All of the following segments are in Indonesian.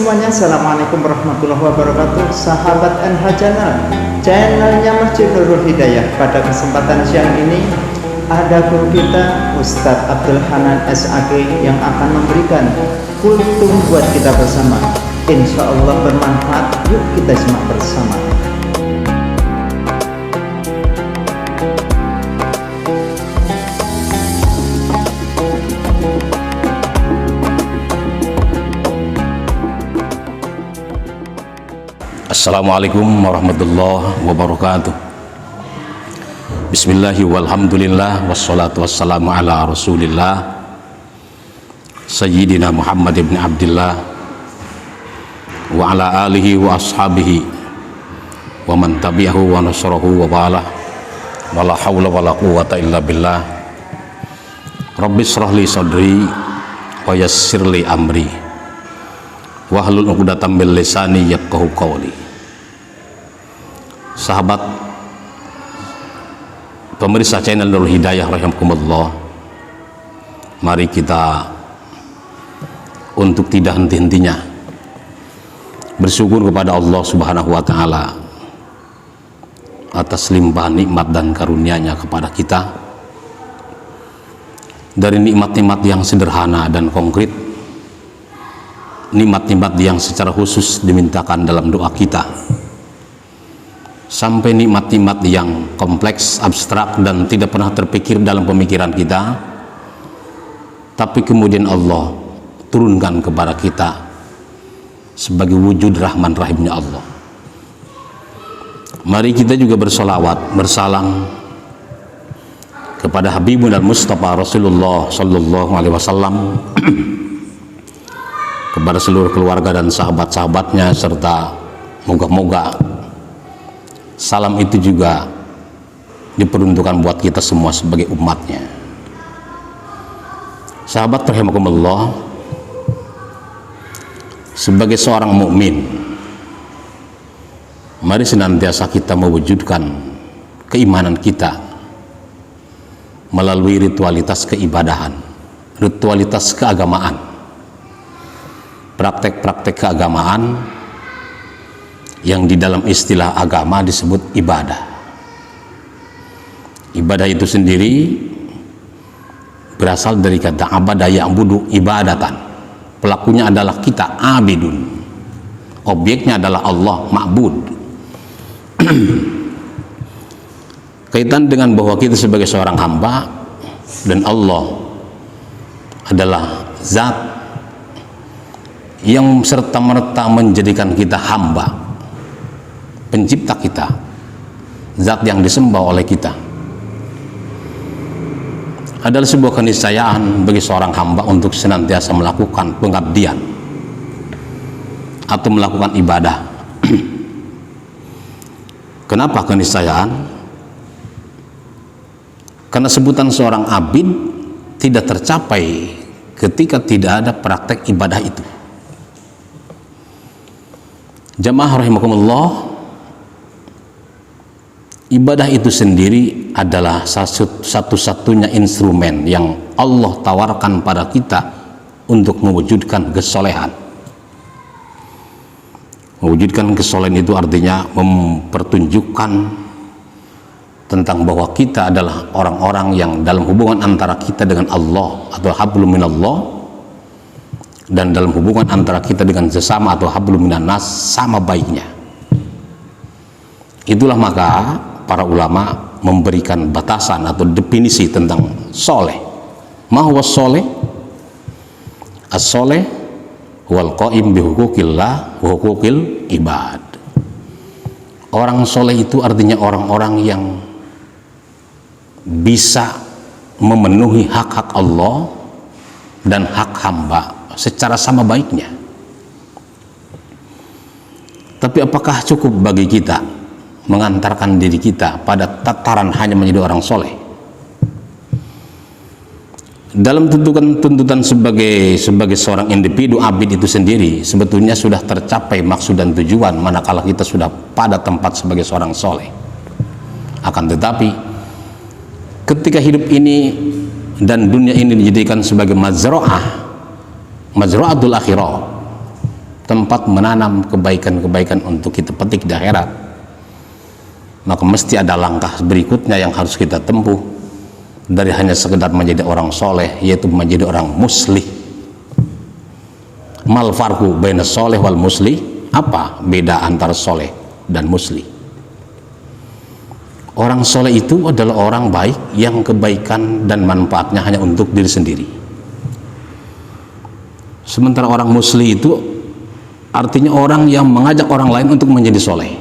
semuanya, assalamualaikum warahmatullahi wabarakatuh. Sahabat NH Channel, channelnya Masjid Nurul Hidayah. Pada kesempatan siang ini ada guru kita Ustadz Abdul Hanan SAG yang akan memberikan kultum buat kita bersama. Insya Allah bermanfaat. Yuk kita simak bersama. Assalamualaikum warahmatullahi wabarakatuh. Bismillahi walhamdulillah wassalatu wassalamu ala rasulillah Sayyidina Muhammad ibn Abdillah wa ala alihi wa ashabihi wa man tabi'ahu wa nasrahu wa ba'alah wa la hawla wa la quwwata illa billah. Rabbi shrah li sadri wa yassir li amri wahlul 'uqdatam min lisani yafqahu qawli. Sahabat pemirsa channel Nurul Hidayah rahimakumullah, mari kita untuk tidak henti-hentinya bersyukur kepada Allah Subhanahu wa taala atas limpahan nikmat dan karunia-Nya kepada kita. Dari nikmat-nikmat yang sederhana dan konkret, nikmat-nikmat yang secara khusus dimintakan dalam doa kita, sampai nikmat-nikmat yang kompleks, abstrak, dan tidak pernah terpikir dalam pemikiran kita, tapi kemudian Allah turunkan kepada kita sebagai wujud rahman rahimnya Allah. Mari kita juga bersolawat, bersalam kepada Habibuna Mustafa Rasulullah Sallallahu Alaihi Wasallam, kepada seluruh keluarga dan sahabat-sahabatnya, serta moga-moga salam itu juga diperuntukkan buat kita semua sebagai umatnya. Sahabat rahimakumullah, sebagai seorang mukmin, mari senantiasa kita mewujudkan keimanan kita melalui ritualitas keibadahan, ritualitas keagamaan, praktek-praktek keagamaan yang di dalam istilah agama disebut ibadah. Ibadah itu sendiri berasal dari kata abada ya'budu ibadatan. Pelakunya adalah kita, abidun. Objeknya adalah Allah, ma'bud. Kaitan dengan bahwa kita sebagai seorang hamba dan Allah adalah zat yang serta-merta menjadikan kita hamba, pencipta kita, zat yang disembah oleh kita, adalah sebuah keniscayaan bagi seorang hamba untuk senantiasa melakukan pengabdian atau melakukan ibadah. Kenapa keniscayaan? Karena sebutan seorang abid tidak tercapai ketika tidak ada praktek ibadah itu. Jamaah rahimakumullah, ibadah itu sendiri adalah satu-satunya instrumen yang Allah tawarkan pada kita untuk mewujudkan kesolehan. Mewujudkan kesolehan itu artinya mempertunjukkan tentang bahwa kita adalah orang-orang yang dalam hubungan antara kita dengan Allah atau hablum minallah, dan dalam hubungan antara kita dengan sesama atau hablum minannas sama baiknya. Itulah maka para ulama memberikan batasan atau definisi tentang soleh. Ma huwa soleh? As-soleh wal qaim bi huquqillah wa huquqil ibad. Orang soleh itu artinya orang-orang yang bisa memenuhi hak-hak Allah dan hak hamba secara sama baiknya. Tapi apakah cukup bagi kita mengantarkan diri kita pada tataran hanya menjadi orang soleh? Dalam tuntutan sebagai seorang individu abid itu sendiri sebetulnya sudah tercapai maksud dan tujuan manakala kita sudah pada tempat sebagai seorang soleh. Akan tetapi ketika hidup ini dan dunia ini dijadikan sebagai mazra'atul akhirah, tempat menanam kebaikan-kebaikan untuk kita petik di akhirat, maka mesti ada langkah berikutnya yang harus kita tempuh dari hanya sekedar menjadi orang soleh, yaitu menjadi orang muslih. Mal farqu baina soleh wal muslih? Apa beda antara soleh dan muslih? Orang soleh itu adalah orang baik yang kebaikan dan manfaatnya hanya untuk diri sendiri. Sementara orang muslih itu artinya orang yang mengajak orang lain untuk menjadi soleh.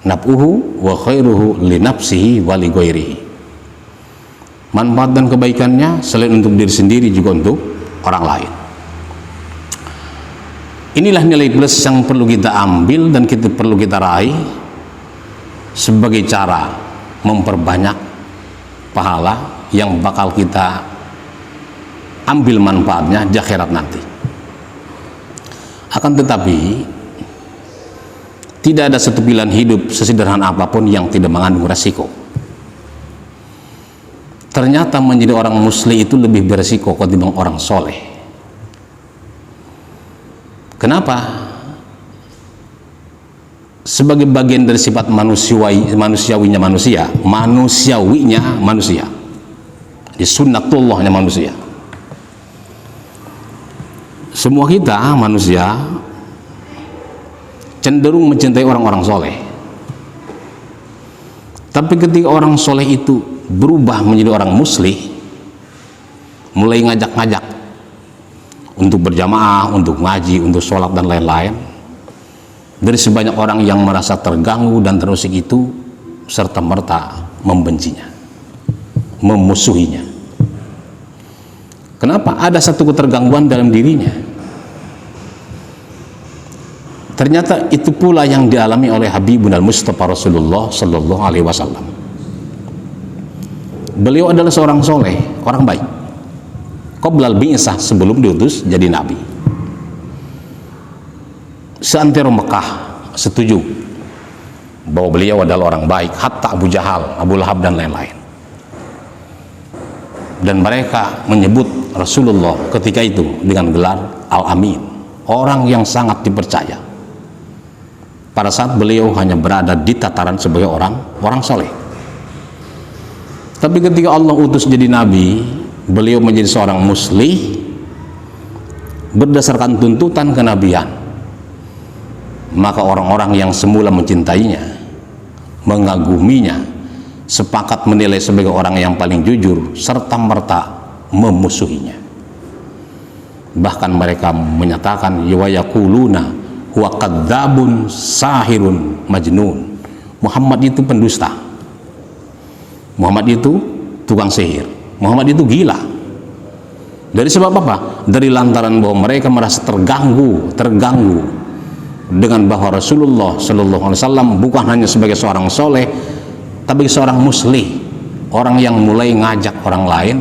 Naf'uhu wa khairuhu li nafsihi wa li ghairihi. Manfaat dan kebaikannya selain untuk diri sendiri juga untuk orang lain. Inilah nilai plus yang perlu kita ambil dan perlu kita raih sebagai cara memperbanyak pahala yang bakal kita ambil manfaatnya di akhirat nanti. Akan tetapi tidak ada satu pilihan hidup sesederhana apapun yang tidak mengandung resiko. Ternyata menjadi orang muslim itu lebih beresiko ketimbang orang soleh. Kenapa? Sebagai bagian dari sifat manusiawinya manusia, di sunnatullahnya manusia. Semua kita manusia cenderung mencintai orang-orang soleh. Tapi ketika orang soleh itu berubah menjadi orang muslih, mulai ngajak-ngajak untuk berjamaah, untuk ngaji, untuk sholat dan lain-lain, dari sebanyak orang yang merasa terganggu dan terusik itu serta merta membencinya, memusuhinya. Kenapa? Ada satu ketergangguan dalam dirinya. Ternyata itu pula yang dialami oleh Habibuna Mustafa Rasulullah Sallallahu Alaihi Wasallam. Beliau adalah seorang soleh, orang baik. Qoblal bi'tsah, sebelum diutus jadi nabi. Seantero Mekah setuju bahwa beliau adalah orang baik, hatta Abu Jahal, Abu Lahab dan lain-lain. Dan mereka menyebut Rasulullah ketika itu dengan gelar Al-Amin, orang yang sangat dipercaya. Pada saat beliau hanya berada di tataran sebagai orang soleh. Tapi ketika Allah utus jadi nabi, beliau menjadi seorang muslih berdasarkan tuntutan kenabian. Maka orang-orang yang semula mencintainya, mengaguminya, sepakat menilai sebagai orang yang paling jujur serta merta memusuhinya. Bahkan mereka menyatakan yaquluna huwa kadzabun sahirun majnun. Muhammad itu pendusta, Muhammad itu tukang sihir, Muhammad itu gila. Dari sebab apa? Dari lantaran bahwa mereka merasa terganggu dengan bahwa Rasulullah Sallallahu Alaihi Wasallam bukan hanya sebagai seorang soleh, tapi seorang muslih, orang yang mulai ngajak orang lain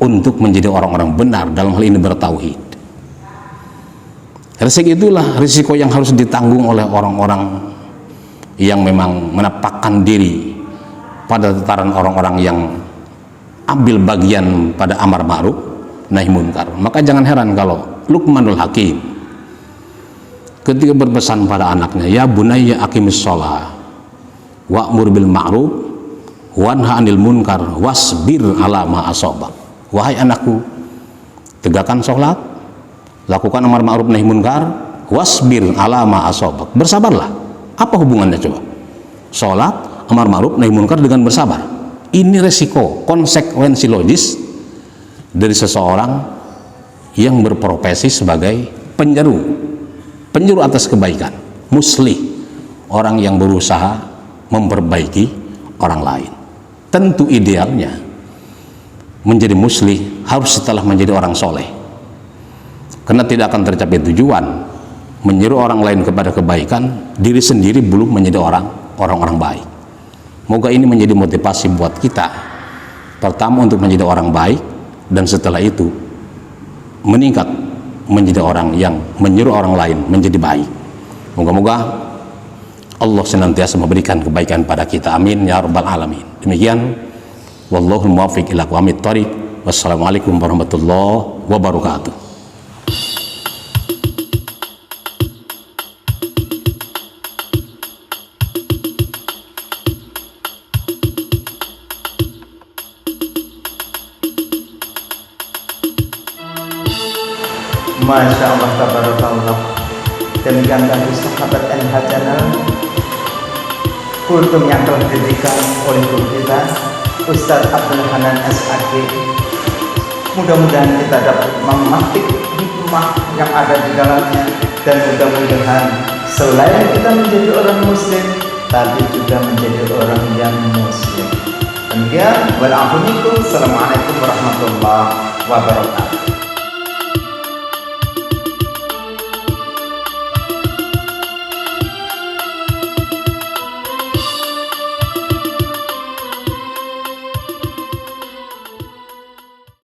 untuk menjadi orang-orang benar, dalam hal ini bertauhid. Risiko itulah risiko yang harus ditanggung oleh orang-orang yang memang menempatkan diri pada tataran orang-orang yang ambil bagian pada amar ma'ruf nahi munkar. Maka jangan heran kalau Luqmanul Hakim ketika berpesan pada anaknya, ya bunayya aqimis shalah wa'mur bil ma'ruf wanha 'anil munkar wasbir 'ala ma asabak. Wahai anakku, tegakkan sholat, lakukan amar ma'ruf nahi munkar, wasbir 'ala ma asabak. Bersabarlah. Apa hubungannya coba? Sholat, amar ma'ruf nahi munkar dengan bersabar. Ini resiko, konsekuensi logis dari seseorang yang berprofesi sebagai penjuru atas kebaikan, muslih, orang yang berusaha memperbaiki orang lain. Tentu idealnya menjadi muslih harus setelah menjadi orang soleh, karena tidak akan tercapai tujuan menyeru orang lain kepada kebaikan, diri sendiri belum menjadi orang-orang baik. Moga ini menjadi motivasi buat kita, pertama untuk menjadi orang baik, dan setelah itu meningkat menjadi orang yang menyeru orang lain menjadi baik. Moga-moga Allah senantiasa memberikan kebaikan pada kita, amin ya rabbal alamin. Demikian, wallahul muwaffiq ila aqwamit thoriq. Wassalamualaikum warahmatullahi wabarakatuh. Masya Allah, tabarakallah. Demikian tadi sahabat NH Channel, kultum yang telah diberikan oleh guru kita Ustadz Abdul Hanan SAG. Mudah-mudahan kita dapat memetik hikmah yang ada di dalamnya, dan mudah-mudahan selain kita menjadi orang muslim, tapi juga menjadi orang yang muslim. Demikian, wassalamualaikum warahmatullahi wabarakatuh.